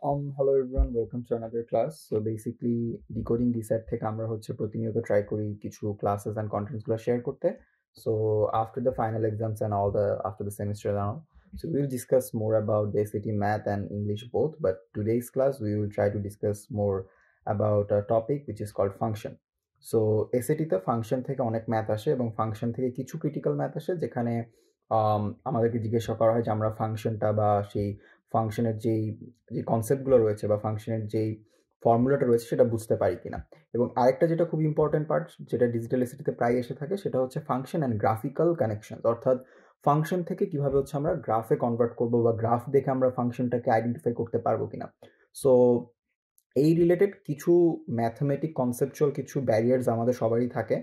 Hello everyone, welcome to another class. So basically, decoding DSAT থেকে আমরা হচ্ছে প্রতিনিয়ত ট্রাই করি কিছু classes and contents গুলো share করতে. So after the final exams and after the semester and all, so we will discuss more about the SAT math and English both. But today's class we will try to discuss more about a topic which is called function. So SAT তে function থেকে অনেক math আসে এবং function থেকে কিছু critical math আসে যেখানে আমাদেরকে জিজ্ঞাসা করা হয় যে আমরা ফাংশনটা বা সেই ফাংশনের যে কনসেপ্টগুলো রয়েছে বা ফাংশনের যেই ফর্মুলাটা রয়েছে সেটা বুঝতে পারি কিনা। এবং আরেকটা যেটা খুব ইম্পর্টেন্ট পার্ট, যেটা ডিজিটাল এসিটিতে প্রায় এসে থাকে, সেটা হচ্ছে ফাংশন অ্যান্ড গ্রাফিক্যাল কানেকশন, অর্থাৎ ফাংশন থেকে কিভাবে হচ্ছে আমরা গ্রাফে কনভার্ট করবো বা গ্রাফ দেখে আমরা ফাংশনটাকে আইডেন্টিফাই করতে পারবো কিনা। সো এই রিলেটেড কিছু ম্যাথমেটিক কনসেপচুয়াল কিছু ব্যারিয়ার্স আমাদের সবারই থাকে।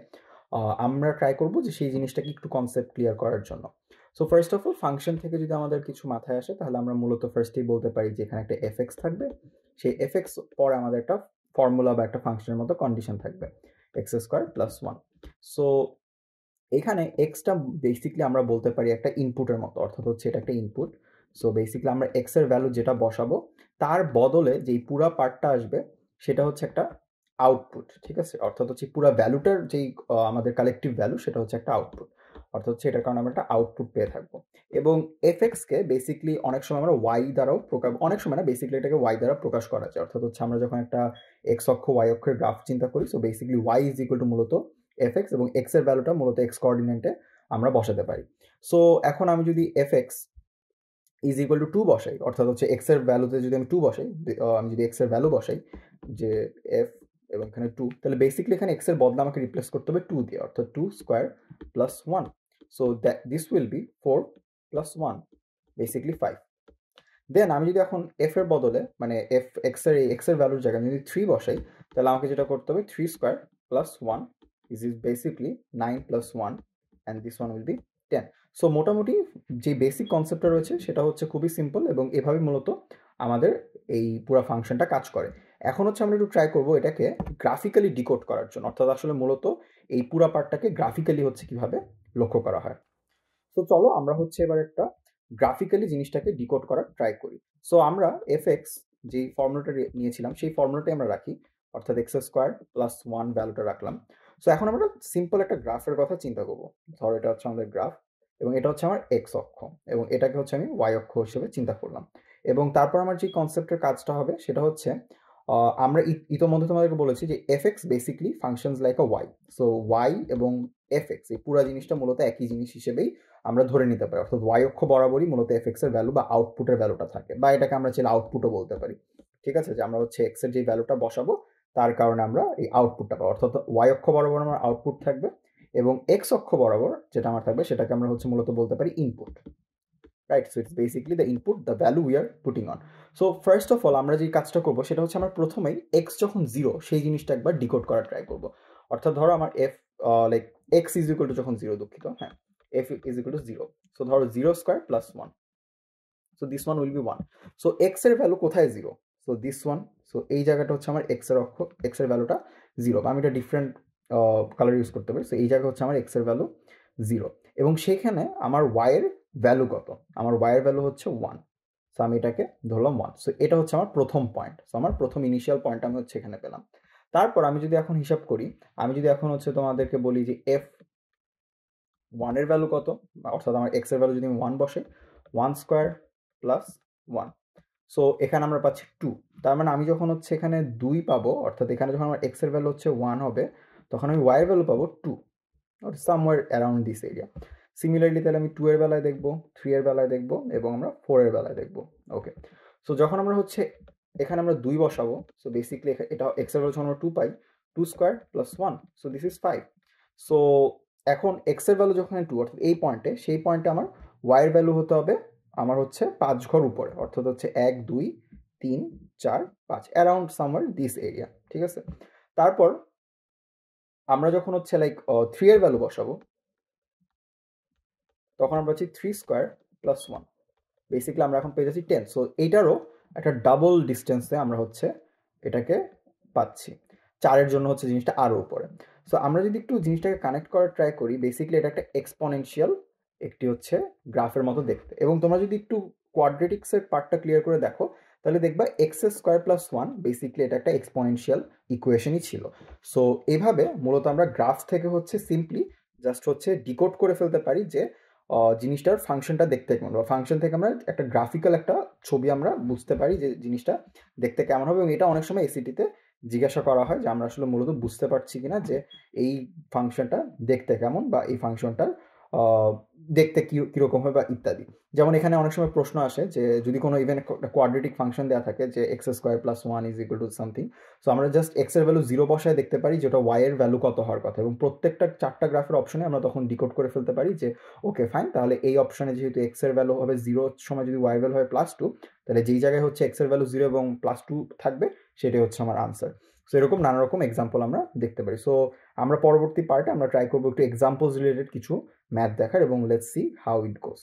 আমরা ট্রাই করবো যে সেই জিনিসটাকে একটু কনসেপ্ট ক্লিয়ার করার জন্য। So first of all, function থেকে যদি আমাদের কিছু মাথায় আসে তাহলে আমরা মূলত ফার্স্টেই বলতে পারি যে এখানে একটা এফএক্স থাকবে। সেই এফএক্স পরে আমাদের একটা ফর্মুলা বা একটা ফাংশনের মতো কন্ডিশন থাকবে, x square plus one. So এখানে এক্সটা বেসিকলি আমরা বলতে পারি একটা ইনপুটের মতো, অর্থাৎ হচ্ছে এটা একটা ইনপুট। সো বেসিকলি আমরা এক্স এর ভ্যালু যেটা বসাবো তার বদলে যেই পুরা পার্টটা আসবে সেটা হচ্ছে একটা আউটপুট, ঠিক আছে। অর্থাৎ হচ্ছে পুরা ভ্যালুটার যেই আমাদের কালেকটিভ ভ্যালু সেটা হচ্ছে একটা আউটপুট, অর্থাৎ হচ্ছে এটার কারণে আমরা একটা আউটপুট পেয়ে থাকবো। এবং এফএক্সকে বেসিকলি অনেক সময় আমরা ওয়াই দ্বারাও প্রকাশ, অনেক সময় না, বেসিকলি এটাকে ওয়াই দ্বারা প্রকাশ করা যায়। অর্থাৎ হচ্ছে আমরা যখন একটা এক্স অক্ষ ওয়াই অক্ষের গ্রাফ চিন্তা করি, so basically y is equal to মূলত এফএক্স এবং এক্স এর ভ্যালুটা মূলত এক্স কোঅর্ডিনেটে আমরা বসাতে পারি। সো এখন আমি যদি f x is equal to two বসাই, অর্থাৎ হচ্ছে এক্স এর ভ্যালুতে যদি আমি টু বসাই, আমি যদি এক্স এর ভ্যালু বসাই যে এফ এবং এখানে টু, তাহলে বেসিকলি এখানে এক্স এর বদলে আমাকে রিপ্লেস করতে হবে টু দিয়ে, অর্থাৎ two square plus one. So this will be four plus one, basically five. Then আমি যদি এখন এফ এর বদলে মানে এক্স এর ভ্যালুর জায়গায় যদি থ্রি বসাই, তাহলে আমাকে যেটা করতে হবে three square plus one is basically nine plus one and this one will B ten. So মোটামুটি যে বেসিক কনসেপ্টটা রয়েছে সেটা হচ্ছে খুবই সিম্পল এবং এভাবে মূলত আমাদের এই পুরো ফাংশনটা কাজ করে। এখন হচ্ছে আমরা একটু ট্রাই করবো এটাকে গ্রাফিক্যালি ডিকোড করার জন্য, অর্থাৎ আসলে মূলত এই পুরো পার্টটাকে গ্রাফিক্যালি হচ্ছে কিভাবে লক্ষ্য করা হয়। তো চলো আমরা হচ্ছে এবার একটা গ্রাফিক্যালি জিনিসটাকে ডিকোড করার ট্রাই করি। সো আমরা এফএক্স যে ফর্মুলাটা নিয়েছিলাম সেই ফর্মুলাটাই আমরা রাখি, অর্থাৎ এক্স স্কোয়ার প্লাস ওয়ান ভ্যালুটা রাখলাম। সো এখন আমরা সিম্পল একটা গ্রাফের কথা চিন্তা করবো। ধর এটা হচ্ছে আমাদের গ্রাফ এবং এটা হচ্ছে আমার এক্স অক্ষ এবং এটাকে হচ্ছে আমি ওয়াই অক্ষ হিসেবে চিন্তা করলাম। এবং তারপর আমার যে কনসেপ্টের কাজটা হবে সেটা হচ্ছে আমরা ইতোমধ্যে তোমাদেরকে বলেছি যে f x basically functions like a y. So y এবং এফএক্স এই পুরো জিনিসটা মূলত একই জিনিস হিসেবেই আমরা ধরে নিতে পারি, অর্থাৎ ওয়াই অক্ষ বরাবরই মূলত এফএক্স এর ভ্যালু বা আউটপুটের ভ্যালুটা থাকে, বা এটাকে আমরা চাইলে আউটপুটও বলতে পারি। ঠিক আছে, যে আমরা হচ্ছে এক্স এর যে ভ্যালুটা বসাবো তার কারণে আমরা এই আউটপুটটা পাবো, অর্থাৎ ওয়াই অক্ষ বরাবর আমার আউটপুট থাকবে এবং এক্স অক্ষ বরাবর যেটা আমার থাকবে সেটাকে আমরা হচ্ছে মূলত বলতে পারি input. Right, so it's basically the input, the value we are putting on. So first of all আমরা যে কাজটা করবো সেটা হচ্ছে আমরা প্রথমেই এক্স যখন জিরো সেই জিনিসটা একবার ডিকোড করার ট্রাই করবো। অর্থাৎ ধরো আমার F like x is equal to যখন জিরো, দুঃখিত, হ্যাঁ, F is equal to zero. So ধরো zero square plus one, so this one will be one. So x এর ভ্যালু কোথায় zero, so this one. So এই জায়গাটা হচ্ছে আমার এক্স এর অক্ষ, এক্স এর ভ্যালুটা জিরো, বা আমি এটা ডিফারেন্ট কালার ইউজ করতে পারি। সো এই জায়গা হচ্ছে আমার এক্স এর ভ্যালু জিরো এবং সেখানে আমার ওয়াই এর ভ্যালু কত, আমার ওয়াই এর ভ্যালু হচ্ছে ওয়ান। সো আমি এটাকে ধরলাম ওয়ান। সো এটা হচ্ছে আমার প্রথম পয়েন্ট, সো আমার প্রথম ইনিশিয়াল পয়েন্ট আমি হচ্ছে এখানে পেলাম। তারপর আমি যদি এখন হিসাব করি, আমি যদি এখন হচ্ছে তোমাদেরকে বলি যে এফ ওয়ানের ভ্যালু কত, অর্থাৎ আমার এক্স এর ভ্যালু যদি আমি ওয়ান বসে, one square plus one. So এখানে আমরা পাচ্ছি টু। তার মানে আমি যখন হচ্ছে এখানে দুই পাবো, অর্থাৎ এখানে যখন আমার এক্স এর ভ্যালু হচ্ছে ওয়ান হবে, তখন আমি ওয়াই এর ভ্যালু পাবো two, somewhere around this area. Similarly তাহলে আমি টু এর বেলায় দেখবো, থ্রি এর বেলায় দেখবো এবং আমরা ফোর এর বেলায় দেখবো। ওকে, সো যখন আমরা হচ্ছে এখানে আমরা দুই বসাবো, সো বেসিকলি এটা এক্স এর ভ্যালু যখন আমরা টু পাই, two square plus one, so this is five. So এখন এক্স এর ভ্যালু যখন টু, অর্থাৎ এই পয়েন্টে, সেই পয়েন্টে আমার ওয়াই এর ভ্যালু হতে হবে আমার হচ্ছে পাঁচ ঘর উপরে, অর্থাৎ হচ্ছে এক দুই তিন চার পাঁচ, অ্যারাউন্ড সামওয়্যার দিস এরিয়া। ঠিক আছে, তারপর আমরা যখন হচ্ছে লাইক থ্রি এর ভ্যালু বসাবো, তখন আমরা পাচ্ছি three square plus one, basically আমরা এখন পেয়ে যাচ্ছি টেন। সো এইটারও একটা ডাবল ডিস্টেন্সে আমরা হচ্ছে এটাকে পাচ্ছি, চারের জন্য হচ্ছে জিনিসটা আরও উপরে। সো আমরা যদি একটু জিনিসটাকে কানেক্ট করার ট্রাই করি, বেসিক্যালি এটা একটা এক্সপোনেনশিয়াল একটি হচ্ছে গ্রাফের মতো দেখতে। এবং তোমরা যদি একটু কোয়াড্রেটিক্সের পার্টটা ক্লিয়ার করে দেখো, তাহলে দেখবা x square plus one basically এটা একটা এক্সপোনেনশিয়াল ইকুয়েশনই ছিল। সো এইভাবে মূলত আমরা গ্রাফ থেকে হচ্ছে সিম্পলি জাস্ট হচ্ছে ডিকোড করে ফেলতে পারি যে জিনিসটার ফাংশনটা দেখতে কেমন, বা ফাংশন থেকে আমরা একটা গ্রাফিক্যাল একটা ছবি আমরা বুঝতে পারি যে জিনিসটা দেখতে কেমন হবে। এবং এটা অনেক সময় এসিটিতে জিজ্ঞাসা করা হয় যে আমরা আসলে মূলত বুঝতে পারছি কিনা যে এই ফাংশনটা দেখতে কেমন, বা এই ফাংশনটার দেখতে কীরকম হয় বা ইত্যাদি। যেমন এখানে অনেক সময় প্রশ্ন আসে যে যদি কোনো ইভেন কোয়াড্রেটিক ফাংশন দেওয়া থাকে যে x square plus one is equal to something, so আমরা জাস্ট এক্স এর ভ্যালু 0 বসায় দেখতে পারি যেটা ওয়াই এর ভ্যালু কত হওয়ার কথা, এবং প্রত্যেকটা 4টা গ্রাফের অপশনে আমরা তখন ডিকোড করে ফেলতে পারি যে ওকে ফাইন, তাহলে এই অপশনে যেহেতু এক্স এর ভ্যালু হবে 0 সময়, যদি ওয়াই ভ্যালু হয় +2, তাহলে যেই জায়গায় হচ্ছে এক্স এর ভ্যালু 0 এবং +2 থাকবে সেটাই হচ্ছে আমার আনসার। সো এরকম নানা রকম এক্সাম্পল আমরা দেখতে পারি। সো আমরা পরবর্তী পার্টে আমরা ট্রাই করবো একটু এক্সাম্পলস রিলেটেড কিছু ম্যাথ দেখার, এবং let's see how it goes.